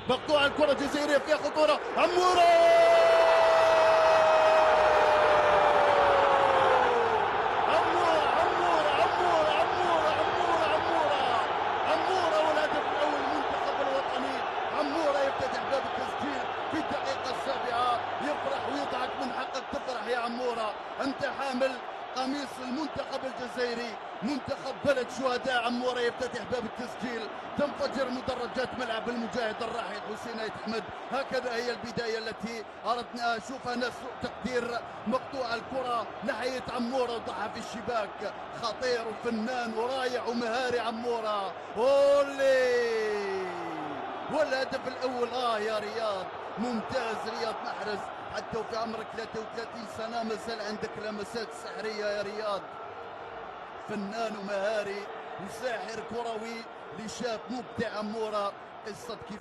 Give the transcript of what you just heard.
مقطوعة الكرة الجزائرية فيها خطورة. عمورة والهدف الأول للمنتخب الوطني. عمورة يفتتح باب التسجيل في الدقيقة السابعة. يفرح ويضحك، من حقك تفرح يا عمورة، أنت حامل قميص المنتخب الجزائري، منتخب بلد شهداء. عمورة يفتتح باب التسجيل، تنفجر مدرجات ملعب المجاهد الراحل حسين أيت أحمد. هكذا هي البداية التي أردنا أشوفها، ناس تقدير. مقطوع الكرة ناحية عمورة وضعها في الشباك، خطير وفنان ورايع ومهاري عمورة. أولي والهدف الأول يا رياض، ممتاز رياض محرز، حتى وفي عمرك 33 سنة ما زال عندك لمسات سحرية يا رياض. فنان ومهاري وساحر كروي لشاب مبدع عمورة. قصة كيف